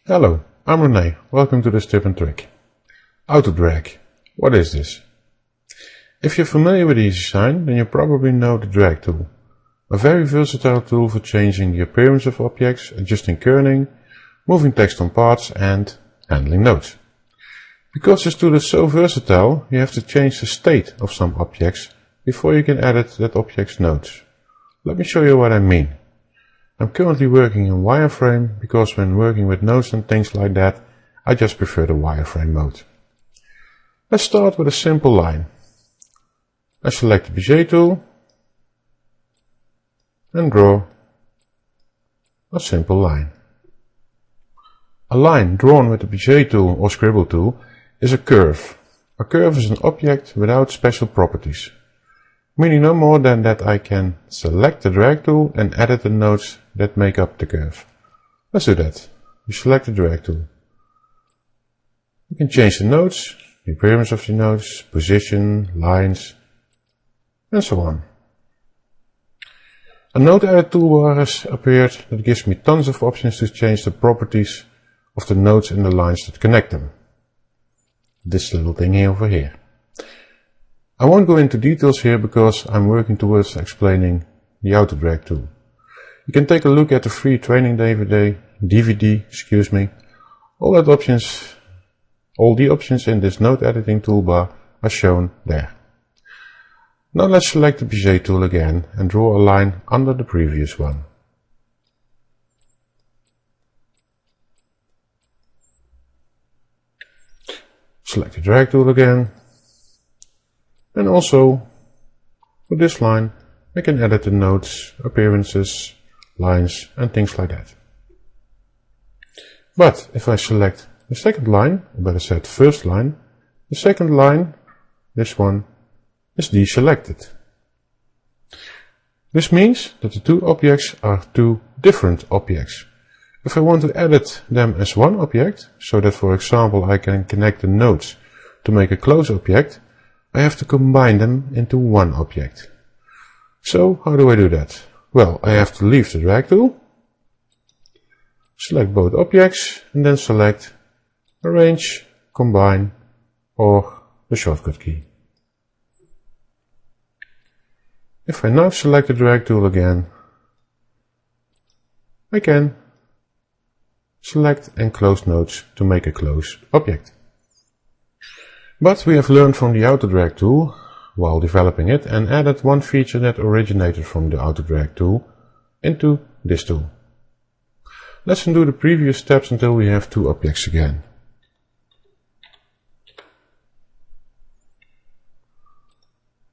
Hello, I'm Rene. Welcome to this tip and trick. Auto drag. What is this? If you're familiar with EasySIGN, then you probably know the drag tool. A very versatile tool for changing the appearance of objects, adjusting kerning, moving text on parts and handling nodes. Because this tool is so versatile, you have to change the state of some objects before you can edit that object's nodes. Let me show you what I mean. I'm currently working in wireframe because when working with nodes and things like that, I just prefer the wireframe mode. Let's start with a simple line. I select the Bezier tool and draw a simple line. A line drawn with the Bezier tool or scribble tool is a curve. A curve is an object without special properties, meaning no more than that I can select the drag tool and edit the nodes that make up the curve. Let's do that. We select the drag tool. You can change the nodes, the appearance of the nodes, position, lines, and so on. A node edit toolbar has appeared that gives me tons of options to change the properties of the nodes and the lines that connect them. This little thing over here. I won't go into details here because I'm working towards explaining the auto drag tool. You can take a look at the free training DVD, All the options in this node editing toolbar are shown there. Now let's select the Bezier tool again and draw a line under the previous one. Select the drag tool again. And also, with this line, I can edit the nodes, appearances, lines, and things like that. But if I select the second line, or better said first line, the second line, this one, is deselected. This means that the two objects are two different objects. If I want to edit them as one object, so that for example I can connect the nodes to make a close object, I have to combine them into one object. So how do I do that? Well, I have to leave the drag tool, select both objects, and then select Arrange, Combine, or the shortcut key. If I now select the drag tool again, I can select and close nodes to make a close object. But we have learned from the auto drag tool while developing it and added one feature that originated from the auto drag tool into this tool. Let's undo the previous steps until we have two objects again.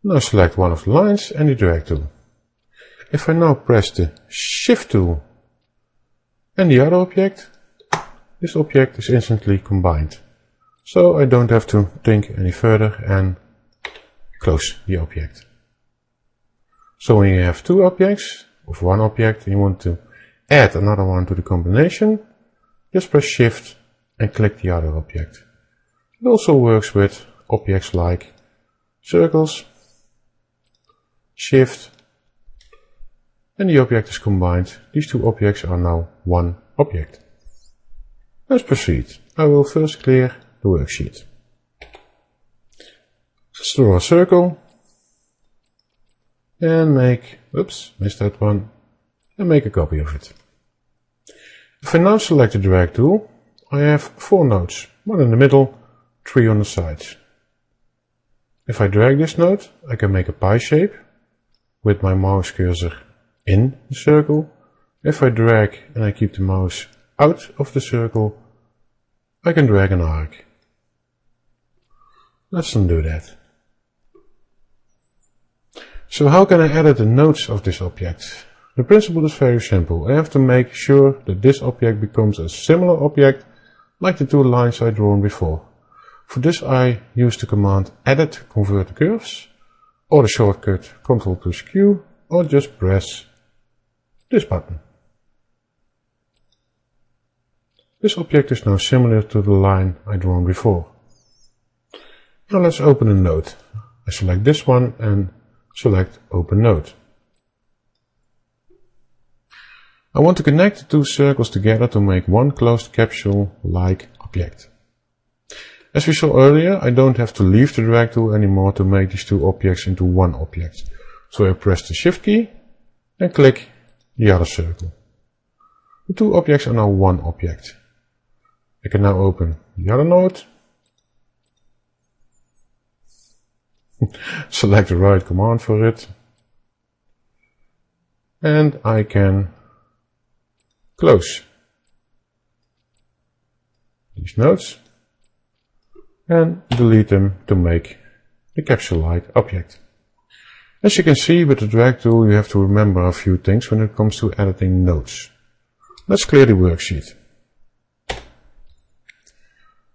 Now select one of the lines and the drag tool. If I now press the shift tool and the other object, this object is instantly combined. So I don't have to think any further and close the object. So when you have two objects, of one object, and you want to add another one to the combination, just press shift and click the other object. It also works with objects like circles, shift, and the object is combined. These two objects are now one object. Let's proceed. I will first clear the worksheet. Let's draw a circle and missed that one, and make a copy of it. If I now select the drag tool, I have 4 nodes, 1 in the middle, 3 on the sides. If I drag this node, I can make a pie shape with my mouse cursor in the circle. If I drag and I keep the mouse out of the circle, I can drag an arc. Let's undo that. So how can I edit the nodes of this object? The principle is very simple. I have to make sure that this object becomes a similar object like the two lines I drawn before. For this I use the command edit convert curves, or the shortcut Ctrl+Q, or just press this button. This object is now similar to the line I drawn before. Now let's open a node. I select this one and select Open Node. I want to connect the two circles together to make one closed capsule-like object. As we saw earlier, I don't have to leave the drag tool anymore to make these two objects into one object. So I press the Shift key and click the other circle. The two objects are now one object. I can now open the other node, select the right command for it, and I can close these nodes and delete them to make the capsule-like object. As you can see, with the drag tool you have to remember a few things when it comes to editing nodes. Let's clear the worksheet.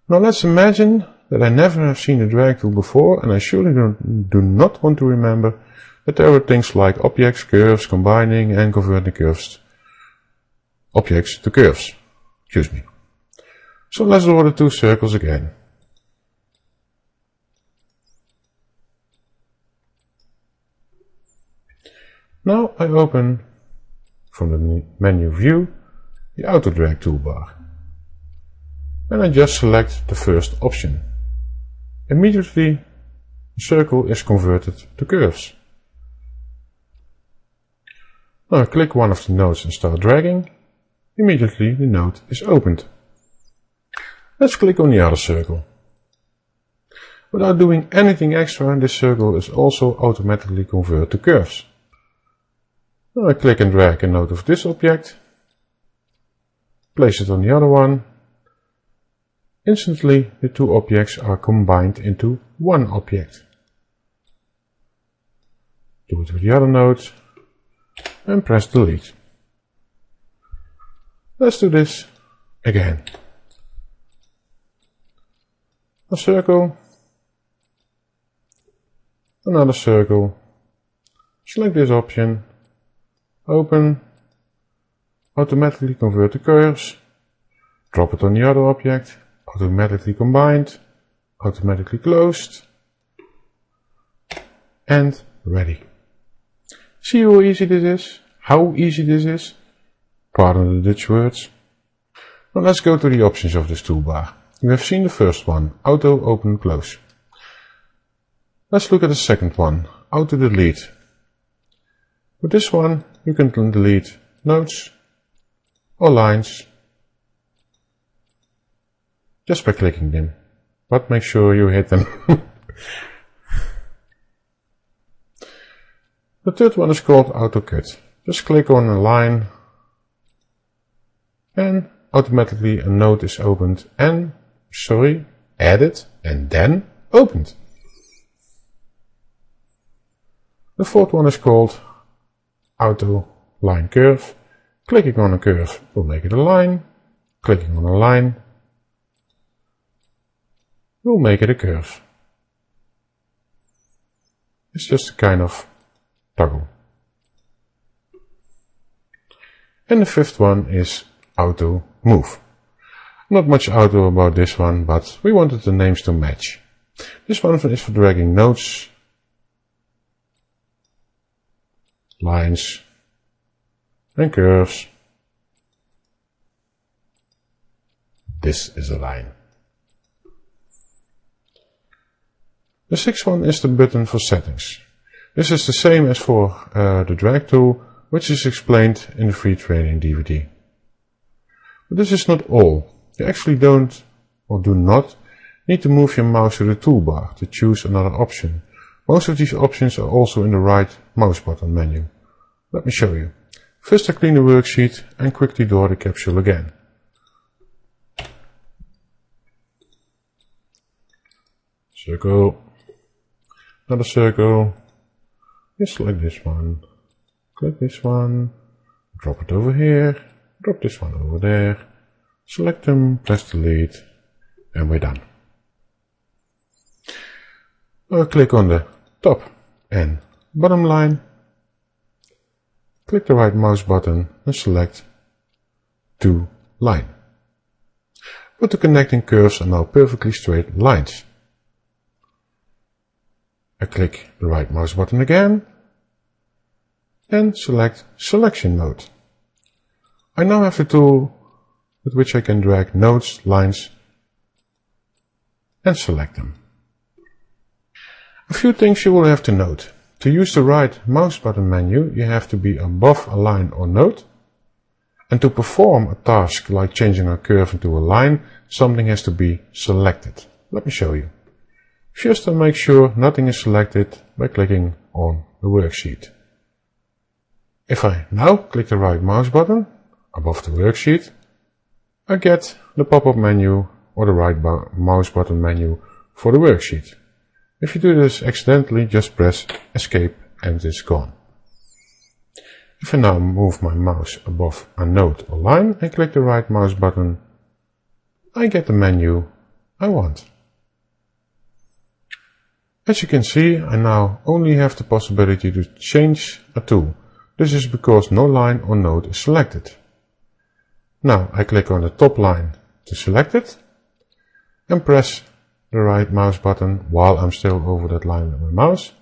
Now let's imagine that I never have seen the drag tool before, and I surely do not want to remember that there are things like objects, curves, combining and converting curves. Objects to curves. Excuse me. So let's draw the two circles again. Now I open from the menu view the auto drag toolbar. And I just select the first option. Immediately the circle is converted to curves. Now I click one of the nodes and start dragging. Immediately the node is opened. Let's click on the other circle. Without doing anything extra, this circle is also automatically converted to curves. Now I click and drag a node of this object, place it on the other one. Instantly the two objects are combined into one object. Do it with the other node and press delete. Let's do this again. A circle, another circle, select this option, open, automatically convert to curves, drop it on the other object, automatically combined, automatically closed, and ready. See how easy this is? How easy this is? Pardon the Dutch words. Now let's go to the options of this toolbar. We have seen the first one, auto open close. Let's look at the second one, auto delete. With this one you can delete nodes or lines just by clicking them, but make sure you hit them. The third one is called auto cut. Just click on a line and automatically a node is opened and, added and then opened. The fourth one is called auto line curve. Clicking on a curve will make it a line. Clicking on a line will make it a curve. It's just a kind of toggle. And the fifth one is auto move. Not much auto about this one, but we wanted the names to match. This one is for dragging nodes, lines and curves. This is a line. The sixth one is the button for settings. This is the same as for the drag tool, which is explained in the free training DVD. But this is not all. You actually don't or do not need to move your mouse to the toolbar to choose another option. Most of these options are also in the right mouse button menu. Let me show you. First I clean the worksheet and quickly draw the capsule again. Circle, another circle, just like this one. Click this one, drop it over here, drop this one over there, select them, press delete, and we're done. Now click on the top and bottom line, click the right mouse button and select to line. But the connecting curves are now perfectly straight lines. I click the right mouse button again and select selection mode. I now have the tool with which I can drag nodes, lines, and select them. A few things you will have to note. To use the right mouse button menu, you have to be above a line or node. And to perform a task like changing a curve into a line, something has to be selected. Let me show you. First, I'll make sure nothing is selected by clicking on the worksheet. If I now click the right mouse button above the worksheet, I get the pop-up menu or the right mouse button menu for the worksheet. If you do this accidentally, just press escape and it's gone. If I now move my mouse above a node or line and click the right mouse button, I get the menu I want. As you can see, I now only have the possibility to change a tool. This is because no line or node is selected. Now I click on the top line to select it and press the right mouse button while I'm still over that line with my mouse.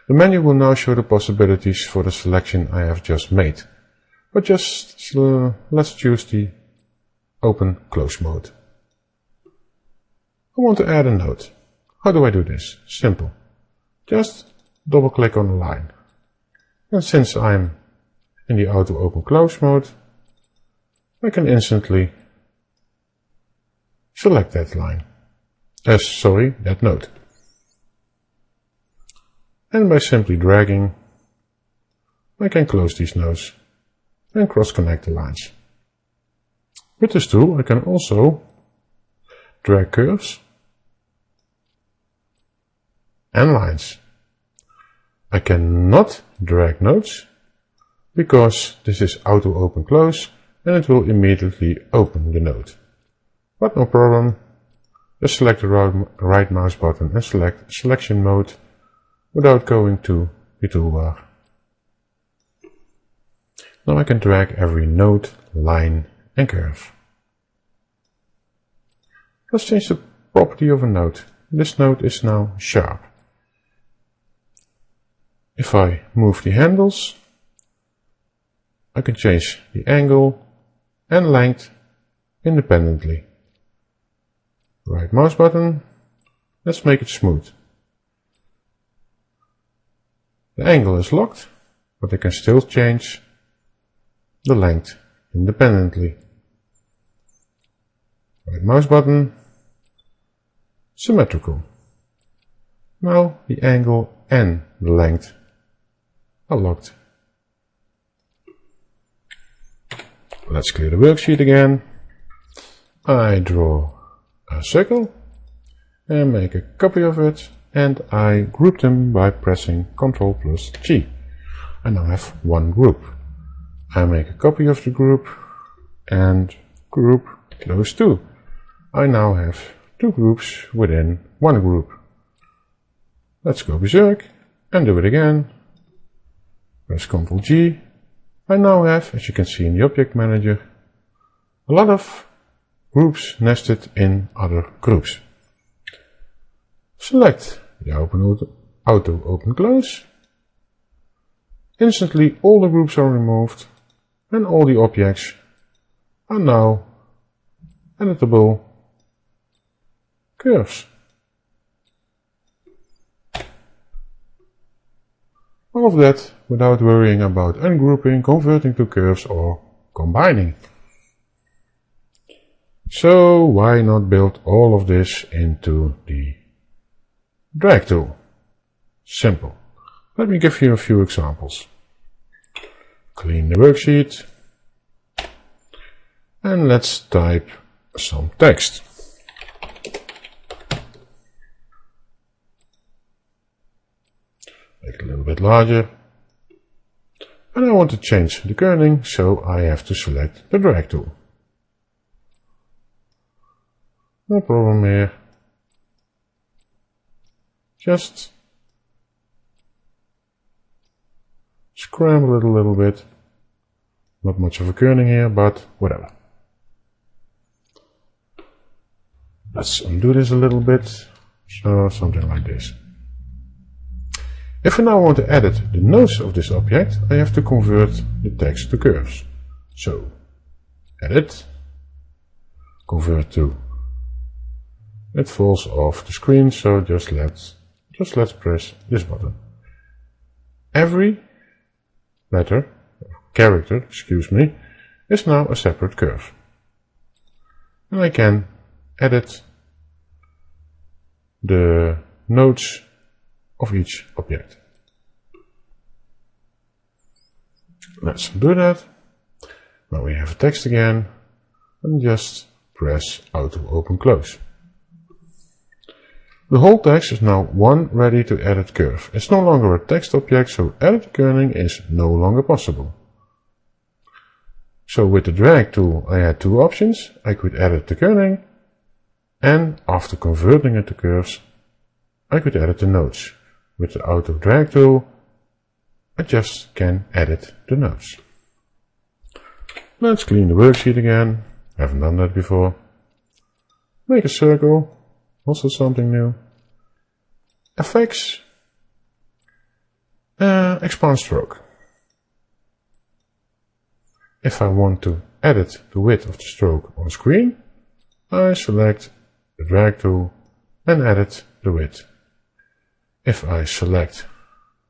The menu will now show the possibilities for the selection I have just made. But just let's choose the open close mode. I want to add a node. How do I do this? Simple. Just double click on the line. And since I'm in the auto open close mode, I can instantly select that line. That node. And by simply dragging, I can close these nodes and cross-connect the lines. With this tool, I can also drag curves and lines. I cannot drag nodes because this is auto open close and it will immediately open the node. But no problem. Just select the right mouse button and select selection mode without going to the toolbar. Now I can drag every node, line and curve. Let's change the property of a node. This node is now sharp. If I move the handles, I can change the angle and length independently. Right mouse button, let's make it smooth. The angle is locked, but I can still change the length independently. Right mouse button, symmetrical. Now the angle and the length are locked. Let's clear the worksheet again. I draw a circle and make a copy of it, and I group them by pressing Ctrl plus G. I now have one group. I make a copy of the group and group those two. I now have two groups within one group. Let's go berserk and do it again. Press Ctrl G. I now have, as you can see in the object manager, a lot of groups nested in other groups. Select the auto open close. Instantly all the groups are removed and all the objects are now editable curves. All of that without worrying about ungrouping, converting to curves or combining. So why not build all of this into the drag tool? Simple. Let me give you a few examples. Clean the worksheet and let's type some text. Make it a little bit larger. And I want to change the kerning, so I have to select the drag tool. No problem here. Just scramble it a little bit. Not much of a kerning here, but whatever. Let's undo this a little bit. So something like this. If I now want to edit the nose of this object, I have to convert the text to curves. So edit, convert to. It falls off the screen, so just let's press this button. Every character, excuse me, is now a separate curve. And I can edit the nodes of each object. Let's do that. Now we have text again, and just press Auto Open Close. The whole text is now one ready to edit curve. It's no longer a text object, so edit kerning is no longer possible. So with the drag tool I had two options. I could edit the kerning, and after converting it to curves, I could edit the nodes. With the auto drag tool, I just can edit the nodes. Let's clean the worksheet again. Haven't done that before. Make a circle. Also something new. Effects. Expand stroke. If I want to edit the width of the stroke on screen, I select the drag tool and edit the width. If I select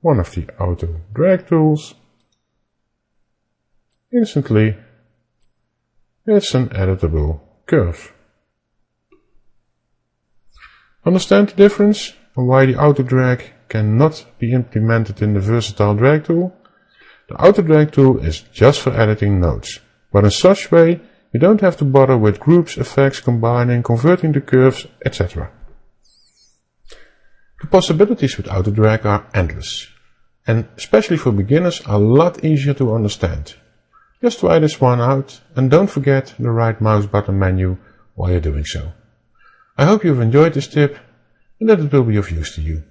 one of the auto drag tools, instantly it's an editable curve. Understand the difference and why the auto drag cannot be implemented in the versatile drag tool? The auto drag tool is just for editing nodes, but in such way you don't have to bother with groups, effects, combining, converting the curves, etc. The possibilities with auto drag are endless, and especially for beginners a lot easier to understand. Just try this one out and don't forget the right mouse button menu while you're doing so. I hope you've enjoyed this tip and that it will be of use to you.